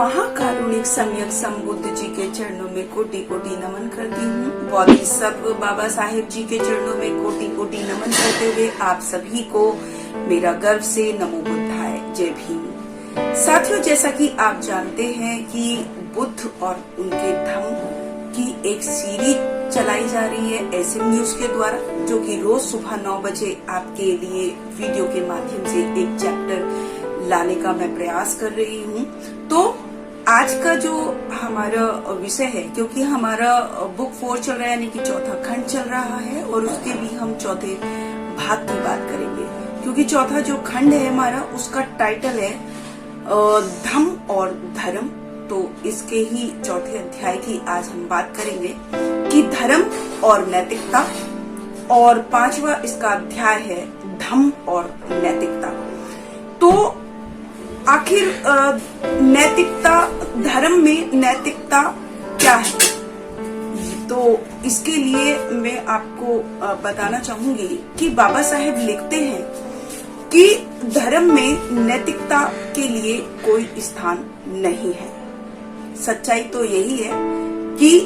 महाकारुणिक सम्यक संबुद्ध जी के चरणों में कोटि कोटि नमन करती हूँ। बोधिसत्व बाबा साहेब जी के चरणों में कोटि कोटि नमन करते हुए आप सभी को मेरा गर्व से नमो बुद्धाय, जय भीम। साथियों, जैसा कि आप जानते हैं कि बुद्ध और उनके धम्म की एक सीरीज चलाई जा रही है एसएम न्यूज के द्वारा, जो कि रोज सुबह 9 बजे आपके लिए वीडियो के माध्यम से एक चैप्टर लाने का मैं प्रयास कर रही हूँ। तो आज का जो हमारा विषय है, क्योंकि हमारा बुक 4 चल रहा है, यानी कि चौथा खंड चल रहा है, और उसके भी हम चौथे भाग की बात करेंगे, क्योंकि चौथा जो खंड है हमारा, उसका टाइटल है धम्म और धर्म। तो इसके ही चौथे अध्याय की आज हम बात करेंगे कि धर्म और नैतिकता, और 5वां इसका अध्याय है धम्म और नैतिकता। तो आखिर नैतिकता, धर्म में नैतिकता क्या है? तो इसके लिए मैं आपको बताना चाहूंगी कि बाबा साहेब लिखते हैं कि धर्म में नैतिकता के लिए कोई स्थान नहीं है। सच्चाई तो यही है कि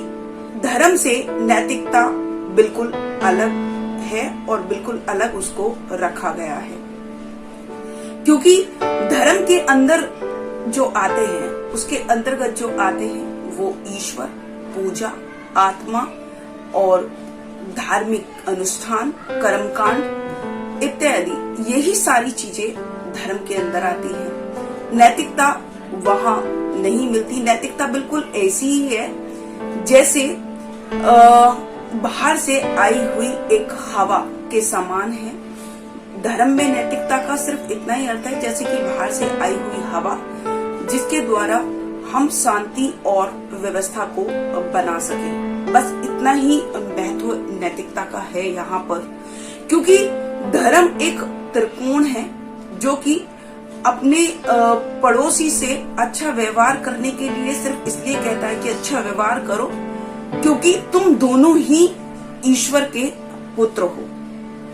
धर्म से नैतिकता बिल्कुल अलग है और बिल्कुल अलग उसको रखा गया है, क्योंकि धर्म के अंदर जो आते हैं, उसके अंतर्गत जो आते हैं, वो ईश्वर, पूजा, आत्मा और धार्मिक अनुष्ठान, कर्मकांड इत्यादि, यही सारी चीजें धर्म के अंदर आती हैं। नैतिकता वहां नहीं मिलती। नैतिकता बिल्कुल ऐसी ही है जैसे बाहर से आई हुई एक हवा के समान है। धर्म में नैतिकता का सिर्फ इतना ही अर्थ है जैसे कि बाहर से आई हुई हवा, जिसके द्वारा हम शांति और व्यवस्था को बना सके। बस इतना ही महत्व नैतिकता का है यहाँ पर, क्योंकि धर्म एक त्रिकोण है जो कि अपने पड़ोसी से अच्छा व्यवहार करने के लिए सिर्फ इसलिए कहता है कि अच्छा व्यवहार करो, क्योंकि तुम दोनों ही ईश्वर के पुत्र हो,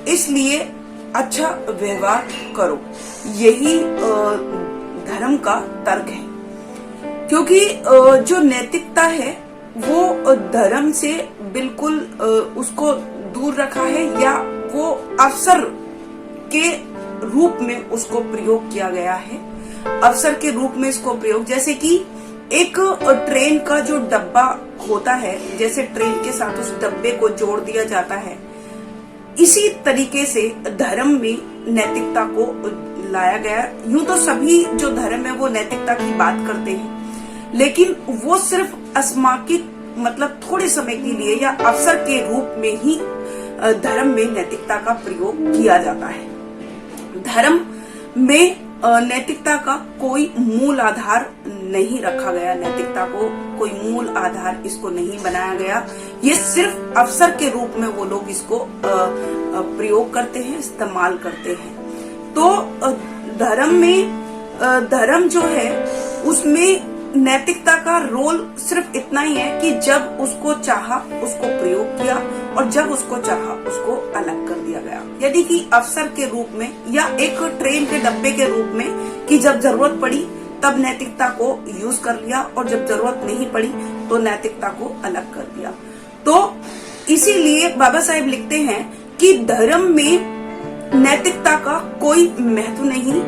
इसलिए अच्छा व्यवहार करो। यही धर्म का तर्क है, क्योंकि जो नैतिकता है वो धर्म से बिल्कुल उसको दूर रखा है, या वो अवसर के रूप में उसको प्रयोग किया गया है। अवसर के रूप में इसको प्रयोग, जैसे कि एक ट्रेन का जो डब्बा होता है, जैसे ट्रेन के साथ उस डब्बे को जोड़ दिया जाता है, इसी तरीके से धर्म में नैतिकता को लाया गया। यूं तो सभी जो धर्म है वो नैतिकता की बात करते हैं, लेकिन वो सिर्फ अस्माकिक, मतलब थोड़े समय के लिए या अवसर के रूप में ही धर्म में नैतिकता का प्रयोग किया जाता है। धर्म में नैतिकता का कोई मूल आधार नहीं रखा गया। नैतिकता को कोई मूल आधार इसको नहीं बनाया गया। ये सिर्फ अवसर के रूप में वो लोग इसको प्रयोग करते हैं, इस्तेमाल करते हैं। तो धर्म में, धर्म जो है उसमें नैतिकता का रोल सिर्फ इतना ही है कि जब उसको चाहा उसको प्रयोग किया, और जब उसको चाहा उसको अलग कर दिया गया। यदि कि अवसर के रूप में, या एक ट्रेन के डब्बे के रूप में, कि जब जरूरत पड़ी तब नैतिकता को यूज कर लिया, और जब जरूरत नहीं पड़ी तो नैतिकता को अलग कर दिया। तो इसीलिए बाबा साहेब लिखते हैं कि धर्म में नैतिकता का कोई महत्व नहीं,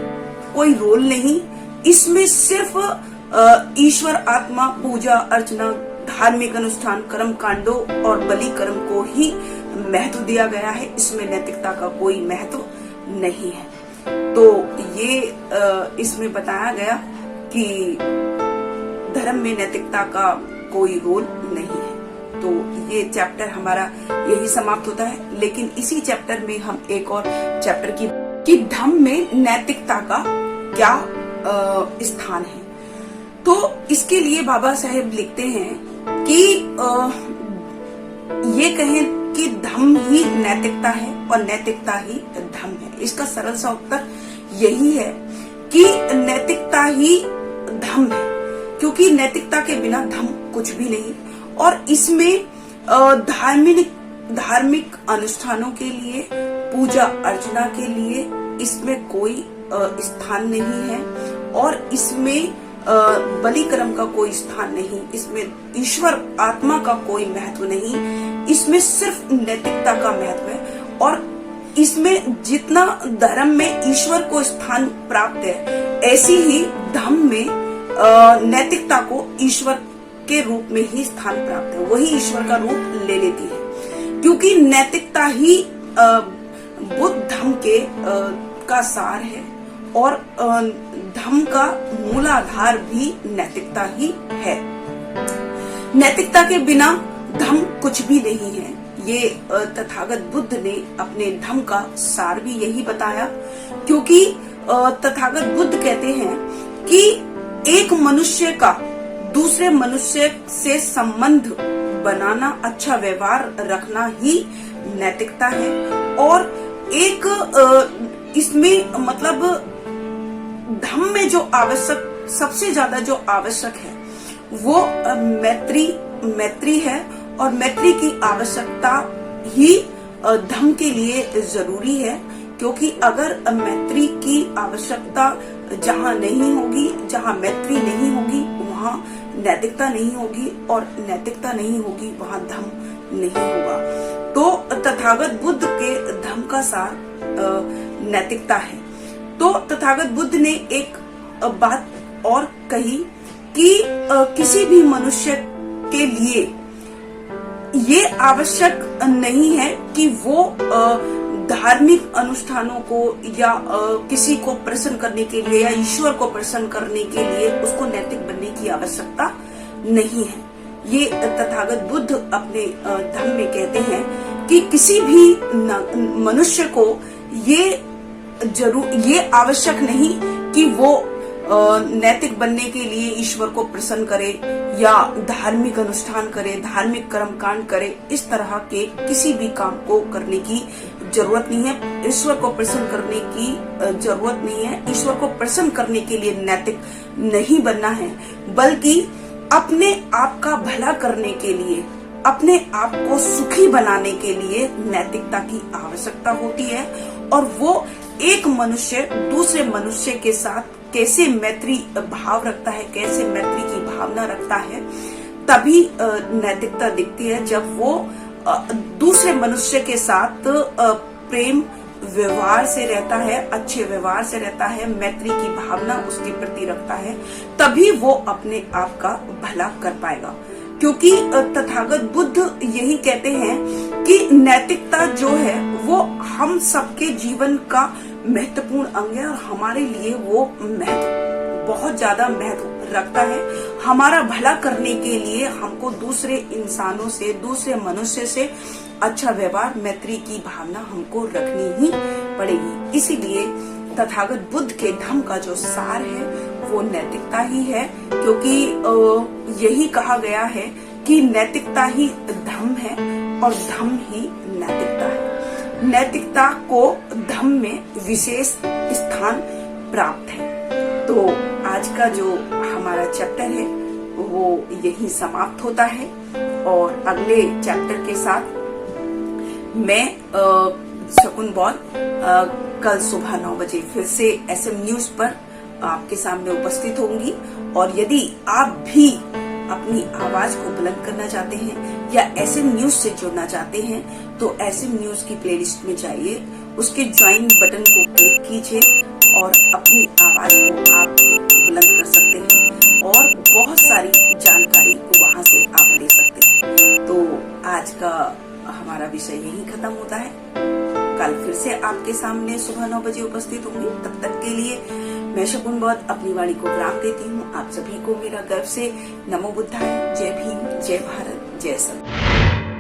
कोई रोल नहीं। इसमें सिर्फ ईश्वर, आत्मा, पूजा अर्चना, धार्मिक अनुष्ठान, कर्म कांडों और बलि कर्म को ही महत्व दिया गया है। इसमें नैतिकता का कोई महत्व नहीं है। तो ये इसमें बताया गया कि धर्म में नैतिकता का कोई रोल नहीं है। तो ये चैप्टर हमारा यही समाप्त होता है, लेकिन इसी चैप्टर में हम एक और चैप्टर की धम्म में नैतिकता का क्या स्थान है। तो इसके लिए बाबा साहेब लिखते हैं कि ये कहें कि धम्म ही नैतिकता है और नैतिकता ही धम्म है। इसका सरल सा उत्तर यही है कि नैतिकता ही धम्म है, क्योंकि नैतिकता के बिना धम्म कुछ भी नहीं। और इसमें धार्मिक अनुष्ठानों के लिए, पूजा अर्चना के लिए इसमें कोई स्थान नहीं है, और इसमें बलि कर्म का कोई स्थान नहीं, इसमें ईश्वर आत्मा का कोई महत्व नहीं, इसमें सिर्फ नैतिकता का महत्व है। और इसमें जितना धर्म में ईश्वर को स्थान प्राप्त है, ऐसी ही धम्म में नैतिकता को ईश्वर के रूप में ही स्थान प्राप्त है, वही ईश्वर का रूप ले लेती है, क्योंकि नैतिकता ही बुद्ध धम्म के का सार है और धम्म का मूलाधार भी नैतिकता ही है। नैतिकता के बिना धम्म कुछ भी नहीं है। ये तथागत बुद्ध ने अपने धम्म का सार भी यही बताया, क्योंकि तथागत बुद्ध कहते हैं कि एक मनुष्य का दूसरे मनुष्य से संबंध बनाना, अच्छा व्यवहार रखना ही नैतिकता है। और एक इसमें मतलब धम्म में जो आवश्यक, सबसे ज्यादा जो आवश्यक है वो मैत्री है, और मैत्री की आवश्यकता ही धम्म के लिए जरूरी है, क्योंकि अगर मैत्री की आवश्यकता जहाँ नहीं होगी, जहाँ मैत्री नहीं होगी, वहाँ नैतिकता नहीं होगी, और नैतिकता नहीं होगी वहाँ धम्म नहीं होगा। तो तथागत बुद्ध के धम्म का सार नैतिकता है। तो तथागत बुद्ध ने एक बात और कही कि किसी भी मनुष्य के लिए ये आवश्यक नहीं है कि वो धार्मिक अनुष्ठानों को या किसी को प्रसन्न करने के लिए या ईश्वर को प्रसन्न करने के लिए उसको नैतिक बनने की आवश्यकता नहीं है। ये तथागत बुद्ध अपने धम्म में कहते हैं कि किसी भी मनुष्य को ये आवश्यक नहीं कि वो नैतिक बनने के लिए ईश्वर को प्रसन्न करे या धार्मिक अनुष्ठान करे, धार्मिक कर्म कांड करे। इस तरह के किसी भी काम को करने की जरूरत नहीं है। ईश्वर को प्रसन्न करने की जरूरत नहीं है। ईश्वर को प्रसन्न करने के लिए नैतिक नहीं बनना है, बल्कि अपने आप का भला करने के लिए, अपने आप को सुखी बनाने के लिए नैतिकता की आवश्यकता होती है। और वो एक मनुष्य दूसरे मनुष्य के साथ कैसे मैत्री भाव रखता है, कैसे मैत्री की भावना रखता है, तभी नैतिकता दिखती है। जब वो दूसरे मनुष्य के साथ प्रेम व्यवहार से रहता है, अच्छे व्यवहार से रहता है, मैत्री की भावना उसके प्रति रखता है, तभी वो अपने आप का भला कर पाएगा। क्योंकि तथागत बुद्ध यही कहते हैं कि नैतिकता जो है वो हम सबके जीवन का महत्वपूर्ण अंग है, और हमारे लिए वो बहुत ज्यादा महत्व रखता है। हमारा भला करने के लिए हमको दूसरे इंसानों से, दूसरे मनुष्य से अच्छा व्यवहार, मैत्री की भावना हमको रखनी ही पड़ेगी। इसीलिए तथागत बुद्ध के धम्म का जो सार है वो नैतिकता ही है, क्योंकि यही कहा गया है कि नैतिकता ही धम्म है और धम्म ही नैतिकता है। नैतिकता को धम्म में विशेष स्थान प्राप्त है। तो आज का जो हमारा चैप्टर है वो यही समाप्त होता है, और अगले चैप्टर के साथ मैं शकुन बॉल कल सुबह 9 बजे फिर से SM न्यूज पर आपके सामने उपस्थित होंगी। और यदि आप भी अपनी आवाज को बुलंद करना चाहते हैं या SM न्यूज से जुड़ना चाहते हैं, तो SM न्यूज की प्लेलिस्ट में जाइए, उसके ज्वाइन बटन को क्लिक कीजिए और अपनी आवाज को आप बुलंद कर सकते हैं, और बहुत सारी जानकारी को वहां से आप ले सकते हैं। तो आज का हमारा विषय यही खत्म होता है। कल फिर से आपके सामने सुबह 9 बजे उपस्थित होंगी। तब तक के लिए मैं शकुन बौद्ध अपनी वाणी को विराम देती हूँ। आप सभी को मेरा गर्व से नमो बुद्धाय, जय भीम, जय भारत, जय सत।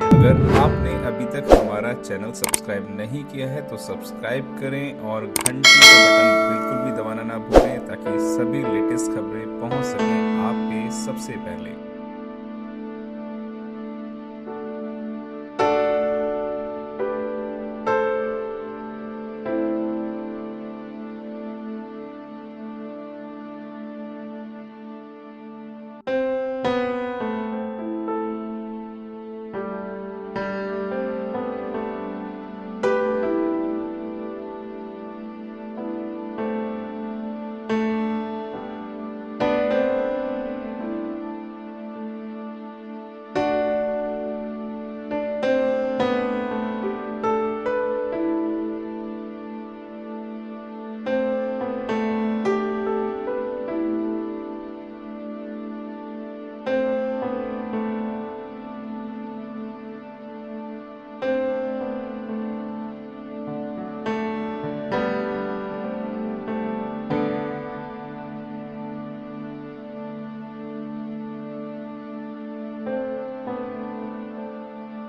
अगर आपने अभी तक हमारा चैनल सब्सक्राइब नहीं किया है तो सब्सक्राइब करें और घंटी का बटन बिल्कुल भी दबाना ना भूलें, ताकि सभी लेटेस्ट खबरें पहुंच सकें आप पे सबसे पहले।